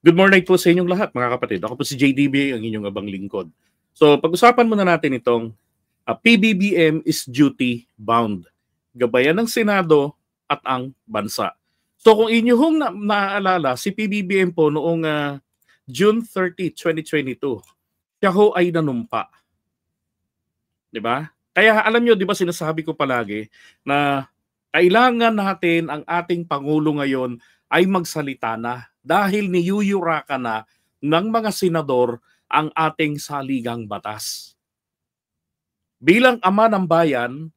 Good morning po sa inyong lahat, mga kapatid. Ako po si JDB, ang inyong abang lingkod. So, pag-usapan muna natin itong PBBM is duty bound. Gabayan ng Senado at ang bansa. So, kung inyong naaalala, si PBBM po noong June 30, 2022, siya ho ay nanumpa. Di ba? Kaya alam nyo, di ba sinasabi ko palagi na kailangan natin ang ating Pangulo ngayon ay magsalita na dahil niyuyura ka na ng mga senador ang ating saligang batas. Bilang ama ng bayan,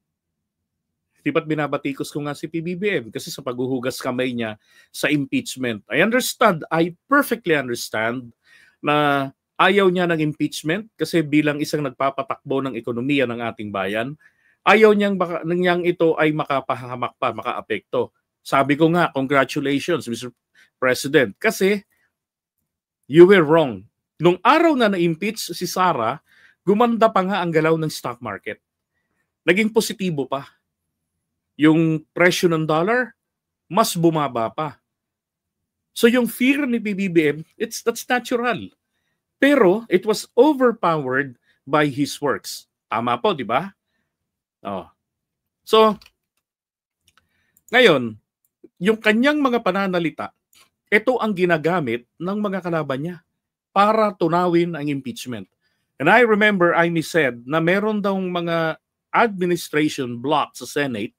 di ba't binabatikos ko nga si PBBM kasi sa paghuhugas kamay niya sa impeachment. I perfectly understand na ayaw niya ng impeachment kasi bilang isang nagpapatakbo ng ekonomiya ng ating bayan, ayaw niyang ito ay makapahamak pa, makaapekto. Sabi ko nga, congratulations, Mr. President, kasi you were wrong. Nung araw na na-impeach si Sara, gumanda pa nga ang galaw ng stock market. Naging positibo pa. Yung presyo ng dollar, mas bumaba pa. So yung fear ni PBBM, that's natural. Pero it was overpowered by his works. Tama po, di ba? Oh. So, ngayon, yung kanyang mga pananalita, ito ang ginagamit ng mga kalaban niya para tunawin ang impeachment. And I remember Amy said na meron daw mga administration block sa Senate,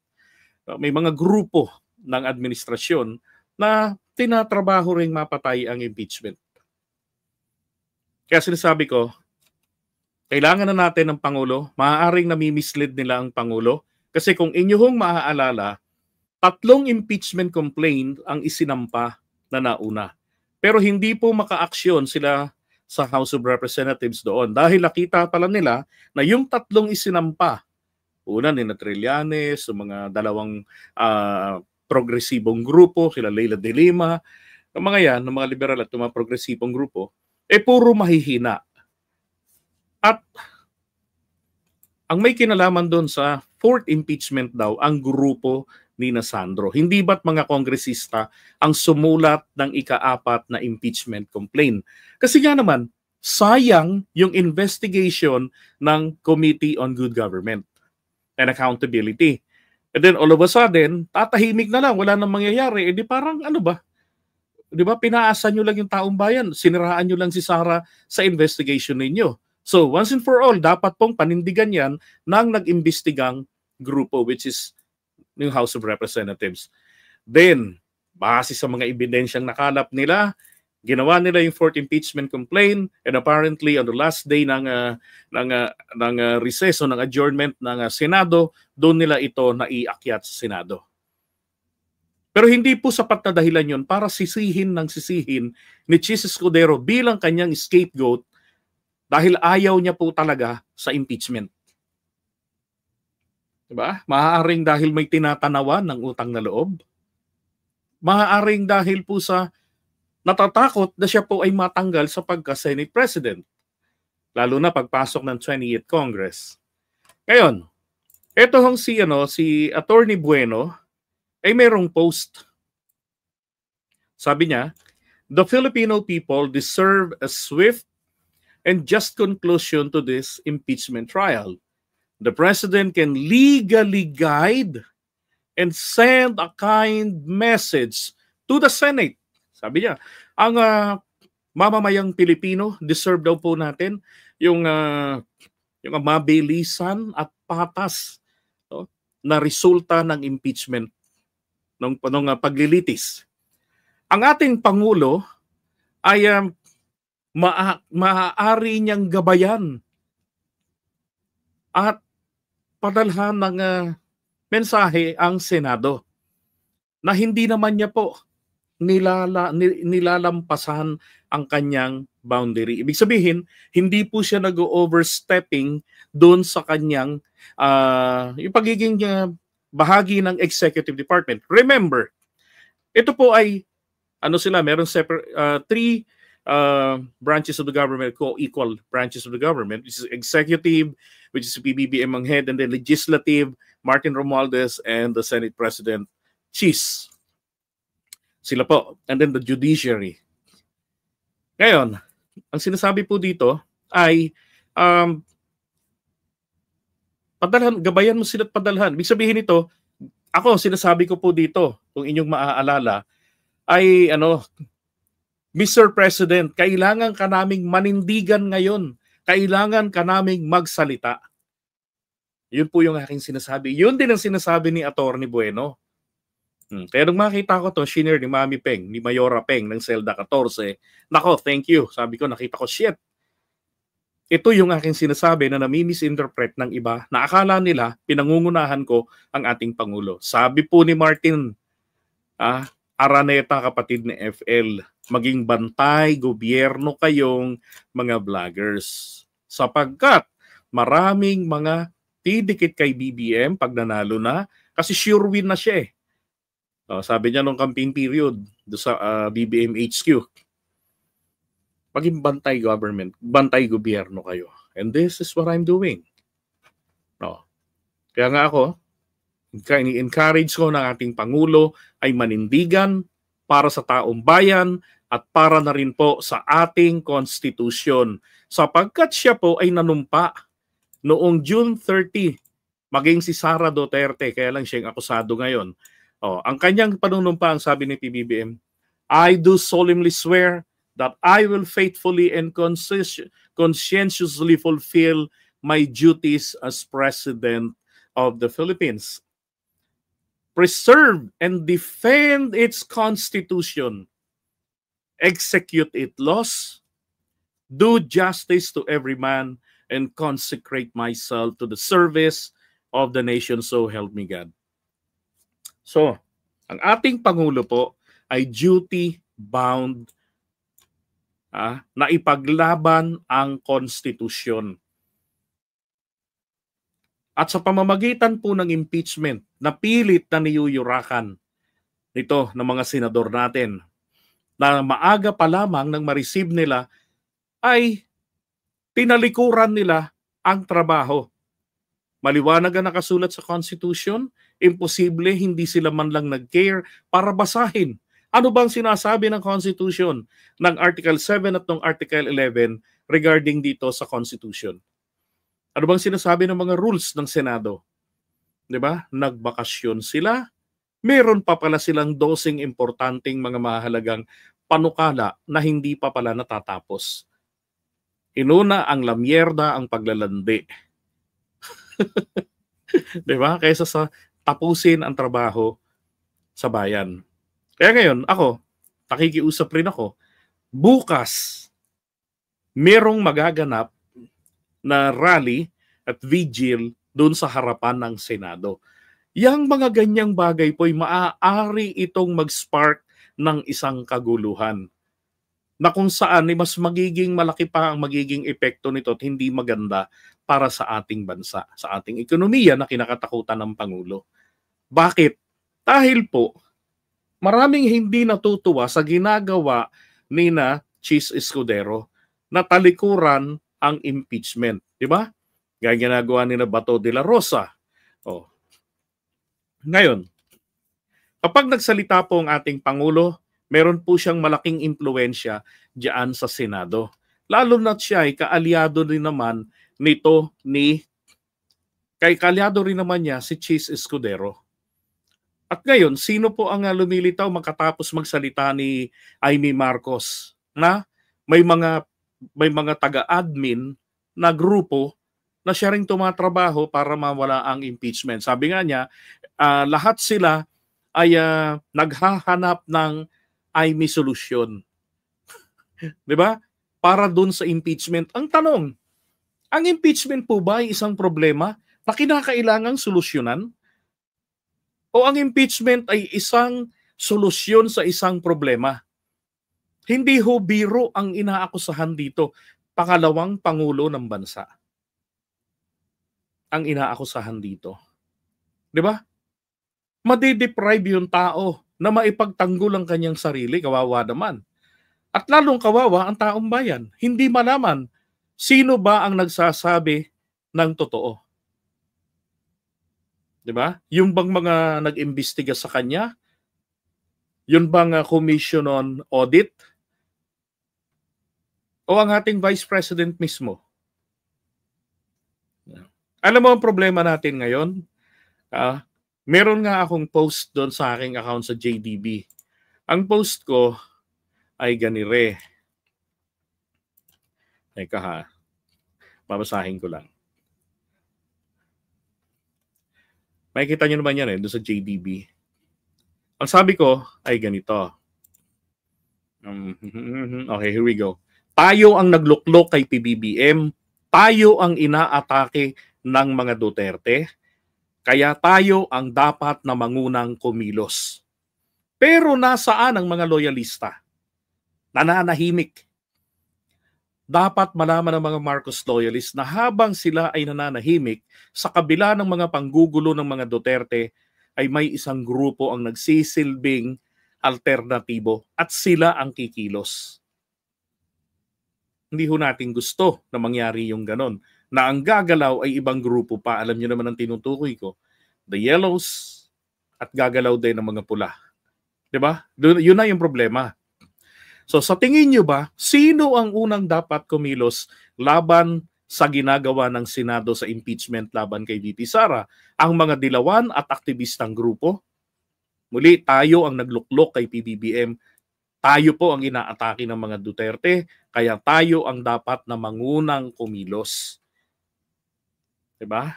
may mga grupo ng administrasyon na tinatrabaho ring mapatay ang impeachment. Kaya sinasabi ko, kailangan na natin ng Pangulo, maaaring nami-mislead nila ang Pangulo, kasi kung inyong maaalala, 3 impeachment complaint ang isinampa na nauna. Pero hindi po maka-aksyon sila sa House of Representatives doon dahil nakita pala nila na yung 3 isinampa, una ni Trillanes, yung mga dalawang progresibong grupo, sila Leila de Lima, yung mga yan, ng mga liberal at mga progresibong grupo, puro mahihina. At ang may kinalaman doon sa 4th impeachment daw, ang grupo ni Sandro. Hindi ba't mga kongresista ang sumulat ng ika-4 na impeachment complaint? Kasi nga naman, sayang yung investigation ng Committee on Good Government and Accountability. And then all of a sudden, tatahimik na lang, wala nang mangyayari. Di parang ano ba? Di ba, pinaasan nyo lang yung taong bayan, siniraan nyo lang si Sara sa investigation ninyo. So once and for all, dapat pong panindigan yan ng nag-imbestigang grupo, which is yung House of Representatives. Then, base sa mga ebidensyang nakalap nila, ginawa nila yung 4th impeachment complaint, and apparently on the last day ng recess o ng adjournment ng Senado, doon nila ito naiakyat sa Senado. Pero hindi po sapat na dahilan yun para sisihin ni Chis Escudero bilang kanyang scapegoat dahil ayaw niya po talaga sa impeachment. Diba? Maaaring dahil may tinatanawan ng utang na loob. Maaaring dahil po sa natatakot na siya po ay matanggal sa pagka-Senate President. Lalo na pagpasok ng 28th Congress. Ngayon, ito hong si Attorney Bueno ay mayroong post. Sabi niya, the Filipino people deserve a swift and just conclusion to this impeachment trial. The president can legally guide and send a kind message to the Senate. Sabi niya, ang mamamayang Pilipino, deserve daw po natin yung mabilisan at patas na resulta ng impeachment ng paglilitis. Ang ating Pangulo ay maaari niyang gabayan at padalhan ng mensahe ang Senado na hindi naman niya po nilalampasan ang kanyang boundary. Ibig sabihin, hindi po siya nag-overstepping doon sa kanyang yung pagiging bahagi ng executive department. Remember, ito po ay meron separate 3 branches of the government, co-equal branches of the government, which is executive, which is PBBM ang head, and then legislative, Martin Romualdez, and the Senate President, Chis. Sila po. And then the judiciary. Ngayon, ang sinasabi po dito ay padalhan, gabayan mo sila at padalhan. Ibig sabihin nito, ako sinasabi ko po dito, kung inyong maaalala, ay Mr. President, kailangan ka naming manindigan ngayon. Kailangan ka naming magsalita. Yun po yung aking sinasabi. Yun din ang sinasabi ni Atty. Bueno. Kaya nung makita ko to, shinare ni Mami Peng, ni Mayora Peng ng Selda 14, nako, thank you. Sabi ko, nakita ko, shit. Ito yung aking sinasabi na nami-misinterpret ng iba na akala nila pinangungunahan ko ang ating Pangulo. Sabi po ni Martin Araneta, kapatid ni FL, maging bantay gobyerno kayong mga vloggers. Sapagkat maraming mga tidikit kay BBM pag nanalo na kasi sure win na siya eh. Sabi niya nung campaign period do sa BBM HQ. Maging bantay government, bantay gobyerno kayo. And this is what I'm doing. Kaya nga ako, encourage ko ng ating Pangulo ay manindigan para sa taong bayan at para na rin po sa ating konstitusyon. Sapagkat siya po ay nanumpa noong June 30, maging si Sara Duterte, kaya lang siyang akusado ngayon. Ang kanyang panunumpa, ang sabi ni PBBM, I do solemnly swear that I will faithfully and conscientiously fulfill my duties as President of the Philippines. Preserve and defend its constitution. Execute its laws. Do justice to every man and consecrate myself to the service of the nation. So help me God. So, ang ating Pangulo po ay duty-bound na ipaglaban ang konstitusyon. At sa pamamagitan po ng impeachment, napilit na niyuyurakan nito ng mga senador natin na maaga pa lamang nang ma-receive nila ay tinalikuran nila ang trabaho. Maliwanag ang nakasulat sa Constitution, imposible hindi sila man lang nag-care para basahin. Ano bang sinasabi ng Constitution ng Article 7 at ng Article 11 regarding dito sa Constitution? Ano bang sinasabi ng mga rules ng Senado? 'Di ba? Nagbakasyon sila. Meron pa pala silang dosing importanteng mga mahalagang panukala na hindi pa pala natatapos. Inuna ang lamyerda, ang paglalandi. 'Di ba? Kaysa sa tapusin ang trabaho sa bayan. Kaya ngayon, ako, nakikiusap rin ako, bukas, merong magaganap na rally at vigil doon sa harapan ng Senado. Yang mga ganyang bagay po ay maaari itong mag-spark ng isang kaguluhan na kung saan mas magiging malaki pa ang magiging epekto nito at hindi maganda para sa ating bansa, sa ating ekonomiya na kinakatakutan ng Pangulo. Bakit? Dahil po, maraming hindi natutuwa sa ginagawa ni na Chis Escudero na talikuran ang impeachment. Di ba? Gaya ginagawa ni na Bato de la Rosa. Ngayon, kapag nagsalita po ang ating Pangulo, meron po siyang malaking impluensya diyan sa Senado. Lalo na siya ay kaalyado rin naman nito kaalyado rin naman niya si Chis Escudero. At ngayon, sino po ang lumilitaw makatapos magsalita ni Amy Marcos na may mga taga-admin na grupo na siya ring tumatrabaho para mawala ang impeachment. Sabi nga niya, lahat sila ay naghahanap ng Amy solution. 'Di ba? Para dun sa impeachment. Ang tanong, ang impeachment po ba ay isang problema na kinakailangang solusyonan? O ang impeachment ay isang solusyon sa isang problema? Hindi ho biro ang inaakusahan dito. Pangalawang Pangulo ng bansa ang inaakusahan dito. 'Di ba? Madideprive yung tao na maipagtanggol ang kanyang sarili, kawawa naman. At lalong kawawa ang taong bayan. Hindi malaman sino ba ang nagsasabi ng totoo. 'Di ba? Yung bang mga nag-imbestiga sa kanya? Yung bang Commission on Audit? o ang ating Vice President mismo? Alam mo ang problema natin ngayon? Meron nga akong post doon sa aking account sa JDB. Ang post ko ay ganire. Teka ha, babasahin ko lang. Makikita nyo naman yan doon sa JDB. Ang sabi ko ay ganito. Okay, here we go. Tayo ang nagluklok kay PBBM. Tayo ang inaatake ng mga Duterte. Kaya tayo ang dapat na mangunang kumilos. Pero nasaan ang mga loyalista? Nananahimik. Dapat malaman ng mga Marcos loyalists na habang sila ay nananahimik, sa kabila ng mga panggugulo ng mga Duterte, ay may isang grupo ang nagsisilbing alternatibo at sila ang kikilos. Hindi ho natin gusto na mangyari yung ganon. Na ang gagalaw ay ibang grupo pa. Alam niyo naman ang tinutukoy ko. The yellows at gagalaw din ng mga pula. Diba? Yun na yung problema. So sa tingin nyo ba, sino ang unang dapat kumilos laban sa ginagawa ng Senado sa impeachment laban kay VP Sara? Ang mga dilawan at aktivistang grupo? Muli, tayo ang nagluklok kay PBBM. Tayo po ang inaatake ng mga Duterte, kaya tayo ang dapat na mangunang kumilos. Diba?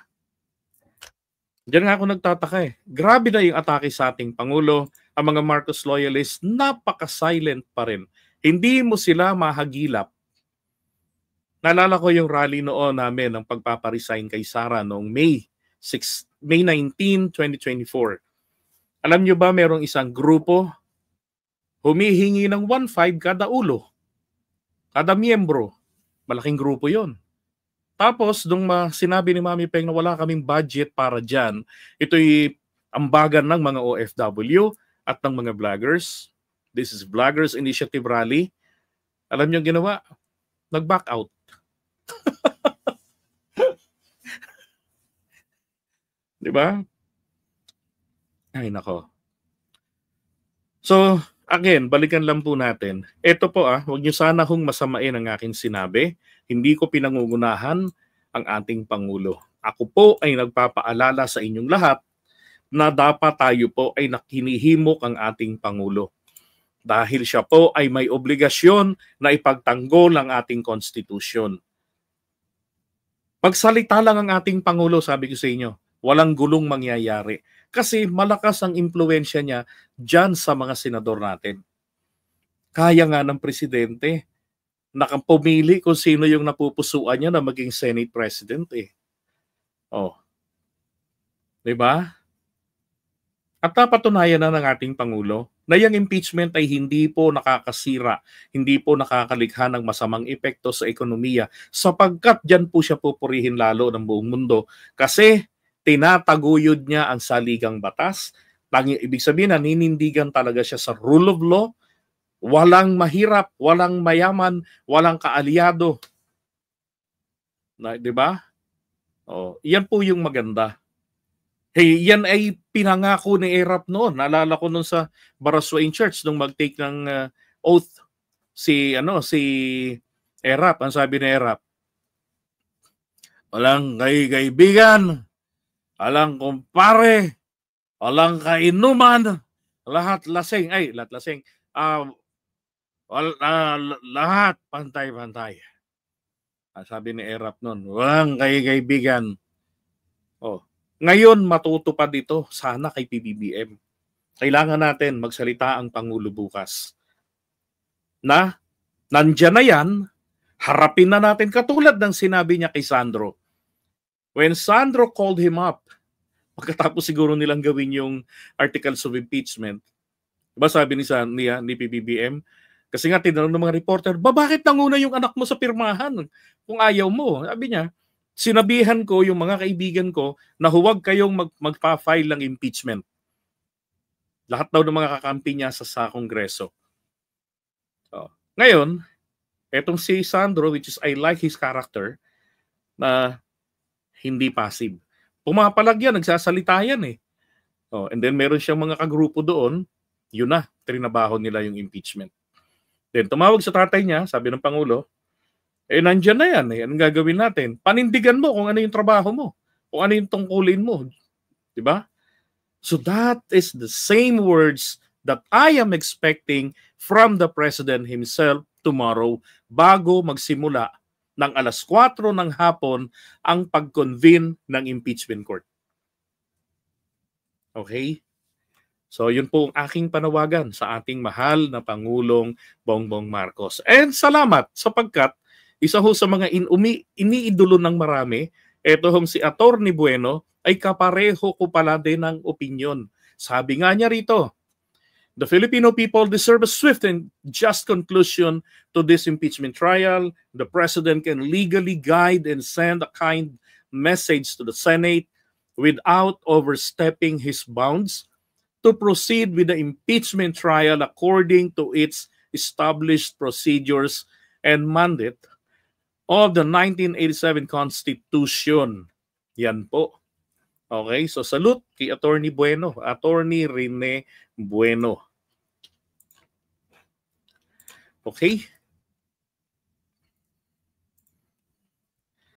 Diyan nga ako nagtataka eh. Grabe na yung atake sa ating Pangulo. Ang mga Marcos loyalists, napaka-silent pa rin. Hindi mo sila mahagilap. Naalala ko yung rally noon namin ng pagpaparesign kay Sara noong May 19, 2024. Alam nyo ba merong isang grupo humihingi ng 1.5 kada ulo, kada miyembro. Malaking grupo yon. Tapos, nung sinabi ni Mami Peng na wala kaming budget para dyan, ito'y ambagan ng mga OFW at ng mga vloggers. This is Vloggers Initiative Rally. Alam niyo ang ginawa? Nag-back out. Diba? Ay, nako. So, again, balikan lang po natin. Ito po huwag niyo sana hong masamain ang aking sinabi. Hindi ko pinangungunahan ang ating Pangulo. Ako po ay nagpapaalala sa inyong lahat na dapat tayo po ay nakinihimok ang ating Pangulo. Dahil siya po ay may obligasyon na ipagtanggol ang ating konstitusyon. Pagsalita lang ang ating Pangulo, sabi ko sa inyo, walang gulong mangyayari. Kasi malakas ang impluensya niya dyan sa mga senador natin. Kaya nga ng presidente, nakapumili kung sino yung napupusuan niya na maging Senate President eh. Oh. Diba? At napatunayan na ng ating Pangulo na yung impeachment ay hindi po nakakasira, hindi po nakakalikha ng masamang epekto sa ekonomiya sapagkat dyan po siya pupurihin lalo ng buong mundo kasi tinataguyod niya ang saligang batas. Ibig sabihin, naninindigan talaga siya sa rule of law. Walang mahirap, walang mayaman, walang kaalyado. Diba? Oh, yan po yung maganda. Hey, yan ay pinangako ni Erap noon. Naalala ko noon sa Baraswain Church nung mag-take ng oath si Erap. Ang sabi ni Erap, walang kaibigan, walang kumpare, walang kainuman, lahat lasing. Lahat pantay-pantay. Ang sabi ni Erap noon, walang kaibigan. Oh. Ngayon, matutupad ito sana kay PBBM. Kailangan natin magsalita ang Pangulo bukas. Na, nandyan na yan, harapin na natin katulad ng sinabi niya kay Sandro. When Sandro called him up, pagkatapos siguro nilang gawin yung articles of impeachment, diba sabi ni PBBM, kasi nga tinanong ng mga reporter, bakit nanguna yung anak mo sa pirmahan kung ayaw mo? Sabi niya, sinabihan ko yung mga kaibigan ko na huwag kayong magpa-file ng impeachment. Lahat daw ng mga kakampi niya sa Kongreso. So, ngayon, etong si Sandro, which is I like his character, na hindi passive. Pumapalag yan, nagsasalita yan eh. Oh, and then meron siyang mga kagrupo doon, yun na, trinabaho nila yung impeachment. Then tumawag sa tatay niya, sabi ng Pangulo, Nandyan na yan. Anong gagawin natin? Panindigan mo kung ano yung trabaho mo. Kung ano yung tungkulin mo. Diba? So that is the same words that I am expecting from the President himself tomorrow bago magsimula ng 4:00 ng hapon ang pag-convene ng impeachment court. Okay? So yun po ang aking panawagan sa ating mahal na Pangulong Bongbong Marcos. And salamat sapagkat isa ho sa mga iniidolo ng marami, eto hong si Atty. Bueno ay kapareho ko pala din ng opinyon. Sabi nga niya rito, the Filipino people deserve a swift and just conclusion to this impeachment trial. The President can legally guide and send a kind message to the Senate without overstepping his bounds to proceed with the impeachment trial according to its established procedures and mandate of the 1987 Constitution. Yan po. Okay, so salute kay Atty. Bueno, Atty. Rene Bueno. Okay?